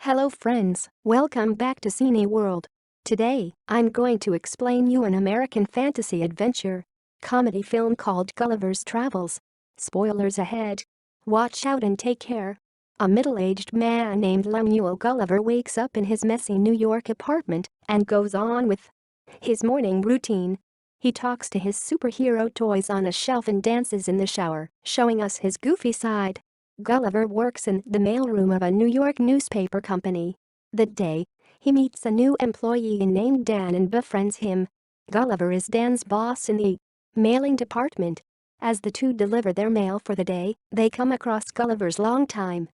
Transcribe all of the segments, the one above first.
Hello friends, welcome back to Cini World. Today, I'm going to explain you an American fantasy adventure comedy film called Gulliver's Travels. Spoilers ahead. Watch out and take care. A middle-aged man named Lemuel Gulliver wakes up in his messy New York apartment and goes on with his morning routine. He talks to his superhero toys on a shelf and dances in the shower, showing us his goofy side. Gulliver works in the mailroom of a New York newspaper company. That day, he meets a new employee named Dan and befriends him. Gulliver is Dan's boss in the mailing department. As the two deliver their mail for the day, they come across Gulliver's longtime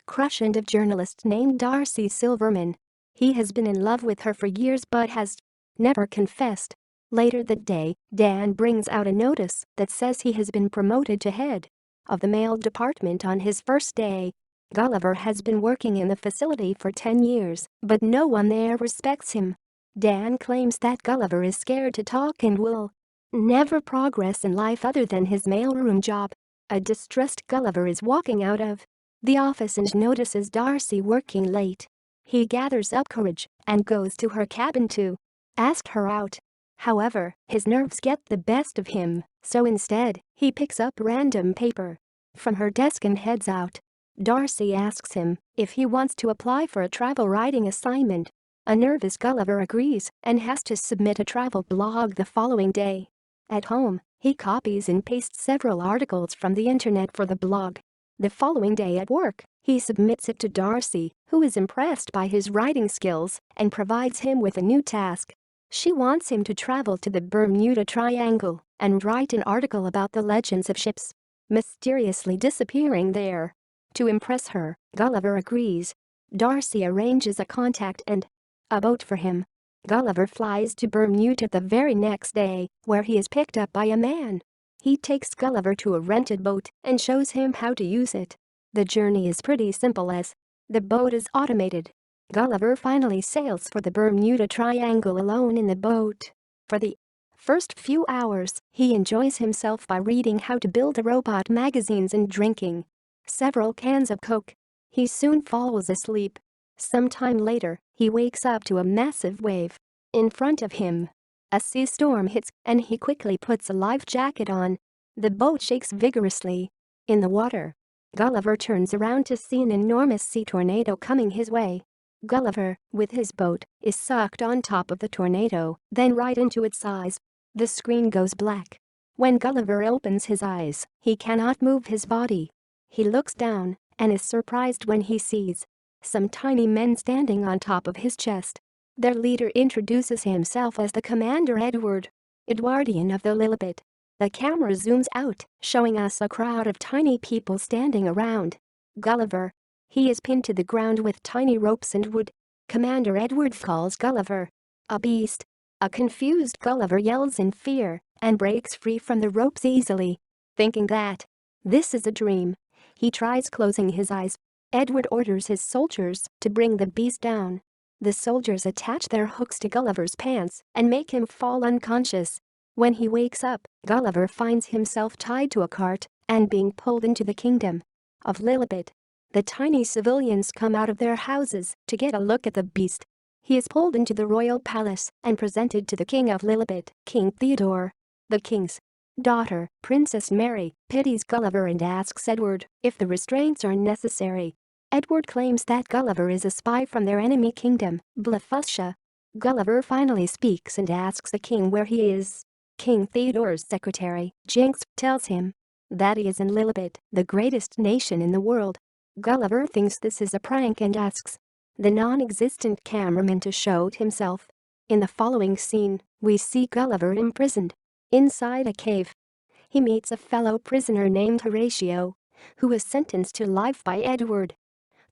crush and a journalist named Darcy Silverman. He has been in love with her for years but has never confessed. Later that day, Dan brings out a notice that says he has been promoted to head of the mail department on his first day. Gulliver has been working in the facility for 10 years, but no one there respects him. Dan claims that Gulliver is scared to talk and will never progress in life other than his mailroom job. A distressed Gulliver is walking out of the office and notices Darcy working late. He gathers up courage and goes to her cabin to ask her out. However, his nerves get the best of him, so instead, he picks up random paper from her desk and heads out. Darcy asks him if he wants to apply for a travel writing assignment. A nervous Gulliver agrees and has to submit a travel blog the following day. At home, he copies and pastes several articles from the internet for the blog. The following day at work, he submits it to Darcy, who is impressed by his writing skills and provides him with a new task. She wants him to travel to the Bermuda Triangle and write an article about the legends of ships mysteriously disappearing there. To impress her, Gulliver agrees. Darcy arranges a contact and a boat for him. Gulliver flies to Bermuda the very next day, where he is picked up by a man. He takes Gulliver to a rented boat and shows him how to use it. The journey is pretty simple as the boat is automated. Gulliver finally sails for the Bermuda Triangle alone in the boat. For the first few hours, he enjoys himself by reading how to build robot magazines and drinking several cans of Coke. He soon falls asleep. Sometime later, he wakes up to a massive wave in front of him. A sea storm hits and he quickly puts a life jacket on. The boat shakes vigorously in the water. Gulliver turns around to see an enormous sea tornado coming his way. Gulliver, with his boat, is sucked on top of the tornado, then right into its eyes. The screen goes black. When Gulliver opens his eyes, he cannot move his body. He looks down and is surprised when he sees some tiny men standing on top of his chest. Their leader introduces himself as the Commander Edwardian of the Lilliput. The camera zooms out, showing us a crowd of tiny people standing around Gulliver. He is pinned to the ground with tiny ropes and wood. Commander Edward calls Gulliver a beast. A confused Gulliver yells in fear and breaks free from the ropes easily. Thinking that this is a dream, he tries closing his eyes. Edward orders his soldiers to bring the beast down. The soldiers attach their hooks to Gulliver's pants and make him fall unconscious. When he wakes up, Gulliver finds himself tied to a cart and being pulled into the kingdom of Lilliput. The tiny civilians come out of their houses to get a look at the beast. He is pulled into the royal palace and presented to the king of Lilliput, King Theodore. The king's daughter, Princess Mary, pities Gulliver and asks Edward if the restraints are necessary. Edward claims that Gulliver is a spy from their enemy kingdom, Blefuscia. Gulliver finally speaks and asks the king where he is. King Theodore's secretary, Jinx, tells him that he is in Lilliput, the greatest nation in the world. Gulliver thinks this is a prank and asks the non-existent cameraman to show himself. In the following scene, we see Gulliver imprisoned inside a cave. He meets a fellow prisoner named Horatio, who is sentenced to life by Edward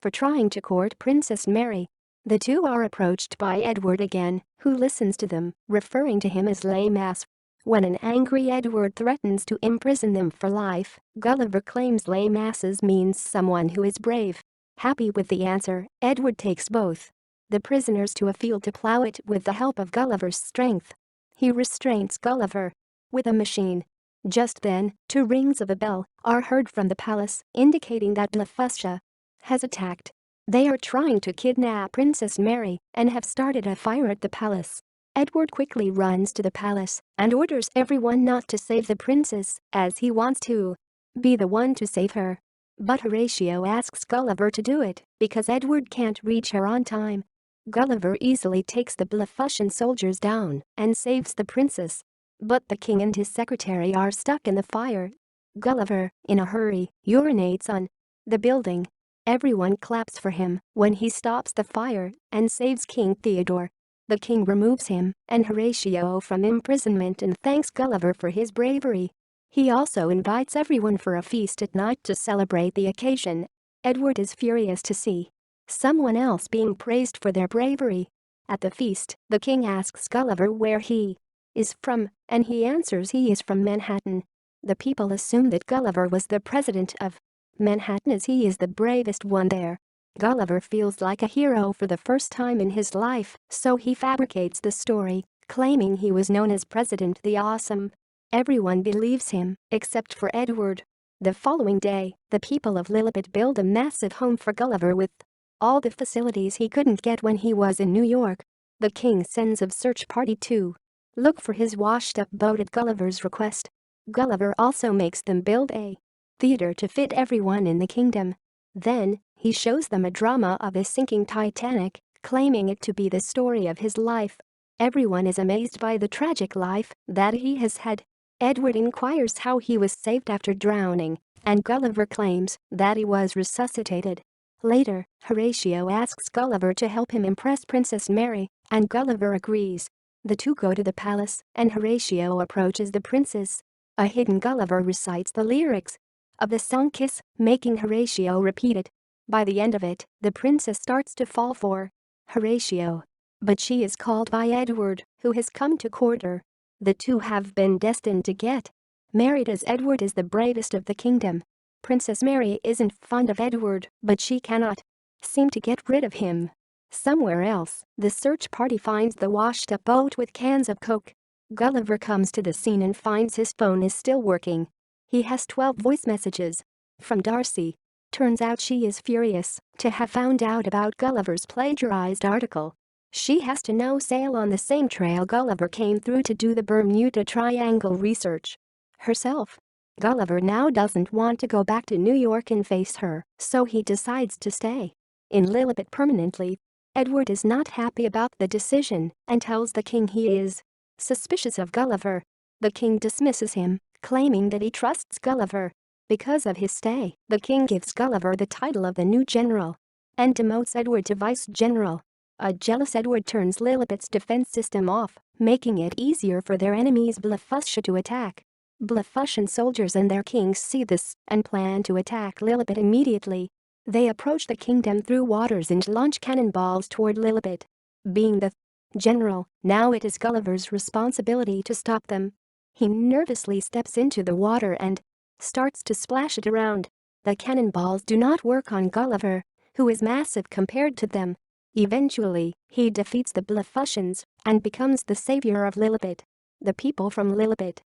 for trying to court Princess Mary. The two are approached by Edward again, who listens to them, referring to him as lame ass. When an angry Edward threatens to imprison them for life, Gulliver claims lame asses means someone who is brave. Happy with the answer, Edward takes both the prisoners to a field to plow it with the help of Gulliver's strength. He restrains Gulliver with a machine. Just then, 2 rings of a bell are heard from the palace, indicating that Blefuscia has attacked. They are trying to kidnap Princess Mary and have started a fire at the palace. Edward quickly runs to the palace and orders everyone not to save the princess, as he wants to be the one to save her. But Horatio asks Gulliver to do it because Edward can't reach her on time. Gulliver easily takes the Lilliputian soldiers down and saves the princess. But the king and his secretary are stuck in the fire. Gulliver, in a hurry, urinates on the building. Everyone claps for him when he stops the fire and saves King Theodore. The king removes him and Horatio from imprisonment and thanks Gulliver for his bravery. He also invites everyone for a feast at night to celebrate the occasion. Edward is furious to see someone else being praised for their bravery. At the feast, the king asks Gulliver where he is from, and he answers he is from Manhattan. The people assume that Gulliver was the president of Manhattan as he is the bravest one there. Gulliver feels like a hero for the first time in his life, so he fabricates the story, claiming he was known as President the Awesome. Everyone believes him, except for Edward. The following day, the people of Lilliput build a massive home for Gulliver with all the facilities he couldn't get when he was in New York. The king sends a search party to look for his washed-up boat at Gulliver's request. Gulliver also makes them build a theater to fit everyone in the kingdom. Then, he shows them a drama of his sinking Titanic, claiming it to be the story of his life. Everyone is amazed by the tragic life that he has had. Edward inquires how he was saved after drowning, and Gulliver claims that he was resuscitated. Later, Horatio asks Gulliver to help him impress Princess Mary, and Gulliver agrees. The two go to the palace, and Horatio approaches the princess. A hidden Gulliver recites the lyrics of the song Kiss, making Horatio repeat it. By the end of it, the princess starts to fall for Horatio. But she is called by Edward, who has come to court her. The two have been destined to get married as Edward is the bravest of the kingdom. Princess Mary isn't fond of Edward, but she cannot seem to get rid of him. Somewhere else, the search party finds the washed-up boat with cans of Coke. Gulliver comes to the scene and finds his phone is still working. He has 12 voice messages from Darcy. Turns out she is furious to have found out about Gulliver's plagiarized article. She has to now sail on the same trail Gulliver came through to do the Bermuda Triangle research herself. Gulliver now doesn't want to go back to New York and face her, so he decides to stay in Lilliput permanently. Edward is not happy about the decision and tells the king he is suspicious of Gulliver. The king dismisses him, claiming that he trusts Gulliver. Because of his stay, the king gives Gulliver the title of the new general and demotes Edward to vice-general. A jealous Edward turns Lilliput's defense system off, making it easier for their enemies Lilliputians to attack. Lilliputian soldiers and their king see this and plan to attack Lilliput immediately. They approach the kingdom through waters and launch cannonballs toward Lilliput. Being the general, now it is Gulliver's responsibility to stop them. He nervously steps into the water and starts to splash it around. The cannonballs do not work on Gulliver, who is massive compared to them. Eventually, he defeats the Lilliputians and becomes the savior of Lilliput. The people from Lilliput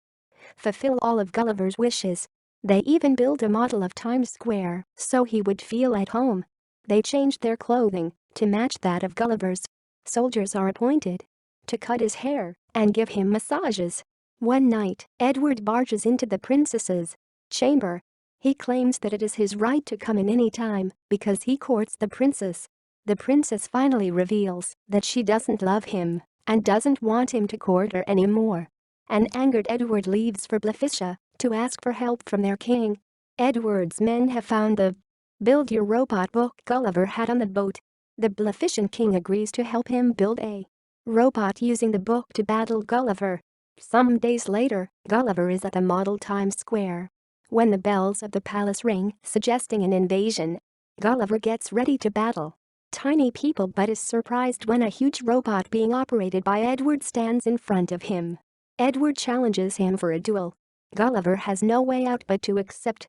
fulfill all of Gulliver's wishes. They even build a model of Times Square so he would feel at home. They changed their clothing to match that of Gulliver's. Soldiers are appointed to cut his hair and give him massages. One night, Edward barges into the princess's chamber. He claims that it is his right to come in any time because he courts the princess. The princess finally reveals that she doesn't love him and doesn't want him to court her anymore. An angered Edward leaves for Blefuscia to ask for help from their king. Edward's men have found the Build Your Robot book Gulliver had on the boat. The Blefuscian king agrees to help him build a robot using the book to battle Gulliver. Some days later, Gulliver is at the model Times Square. When the bells of the palace ring, suggesting an invasion, Gulliver gets ready to battle tiny people but is surprised when a huge robot being operated by Edward stands in front of him. Edward challenges him for a duel. Gulliver has no way out but to accept.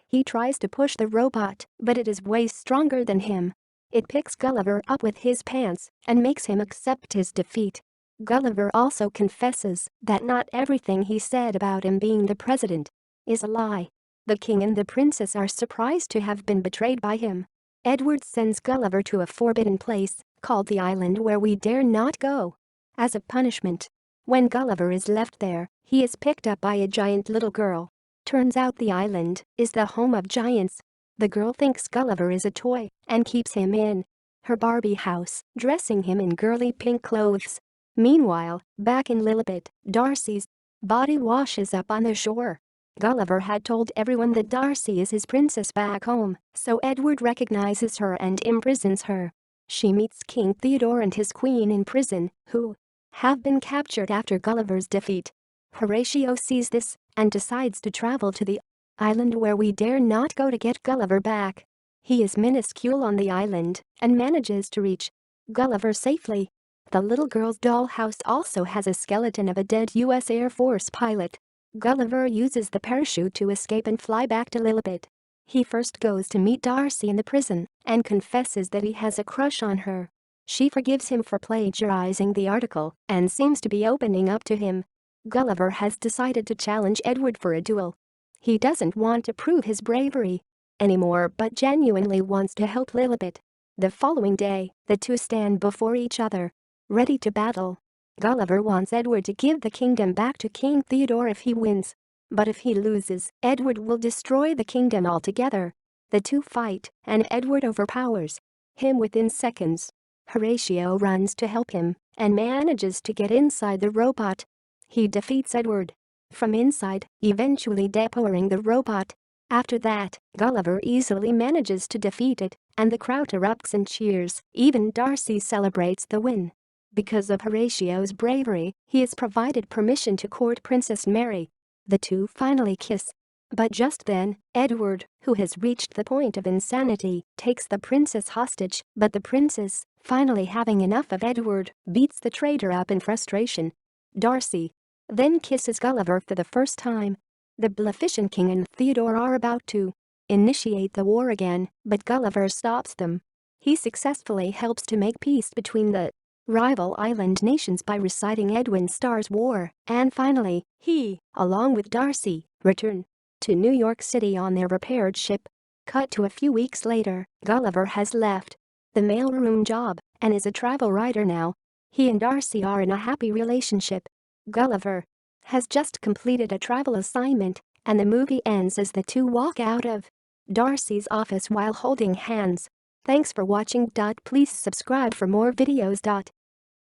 He tries to push the robot, but it is way stronger than him. It picks Gulliver up with his pants and makes him accept his defeat. Gulliver also confesses that not everything he said about him being the president is a lie. The king and the princess are surprised to have been betrayed by him. Edward sends Gulliver to a forbidden place called the island where we dare not go. As a punishment, when Gulliver is left there, he is picked up by a giant little girl. Turns out the island is the home of giants. The girl thinks Gulliver is a toy and keeps him in her Barbie house, dressing him in girly pink clothes. Meanwhile, back in Lilliput, Darcy's body washes up on the shore. Gulliver had told everyone that Darcy is his princess back home, so Edward recognizes her and imprisons her. She meets King Theodore and his queen in prison, who have been captured after Gulliver's defeat. Horatio sees this and decides to travel to the island where we dare not go to get Gulliver back. He is minuscule on the island and manages to reach Gulliver safely. The little girl's dollhouse also has a skeleton of a dead U.S. Air Force pilot. Gulliver uses the parachute to escape and fly back to Lilliput. He first goes to meet Darcy in the prison and confesses that he has a crush on her. She forgives him for plagiarizing the article and seems to be opening up to him. Gulliver has decided to challenge Edward for a duel. He doesn't want to prove his bravery anymore but genuinely wants to help Lilliput. The following day, the two stand before each other, ready to battle. Gulliver wants Edward to give the kingdom back to King Theodore if he wins. But if he loses, Edward will destroy the kingdom altogether. The two fight, and Edward overpowers him within seconds. Horatio runs to help him and manages to get inside the robot. He defeats Edward from inside, eventually depowering the robot. After that, Gulliver easily manages to defeat it, and the crowd erupts in cheers. Even Darcy celebrates the win. Because of Horatio's bravery, he is provided permission to court Princess Mary. The two finally kiss. But just then, Edward, who has reached the point of insanity, takes the princess hostage. But the princess, finally having enough of Edward, beats the traitor up in frustration. Darcy then kisses Gulliver for the first time. The Lilliputian king and Theodore are about to initiate the war again, but Gulliver stops them. He successfully helps to make peace between the rival island nations by reciting Edwin Starr's War, and finally, he, along with Darcy, return to New York City on their repaired ship. Cut to a few weeks later, Gulliver has left the mailroom job and is a travel writer now. He and Darcy are in a happy relationship. Gulliver has just completed a travel assignment, and the movie ends as the two walk out of Darcy's office while holding hands. Thanks for watching. Please subscribe for more videos.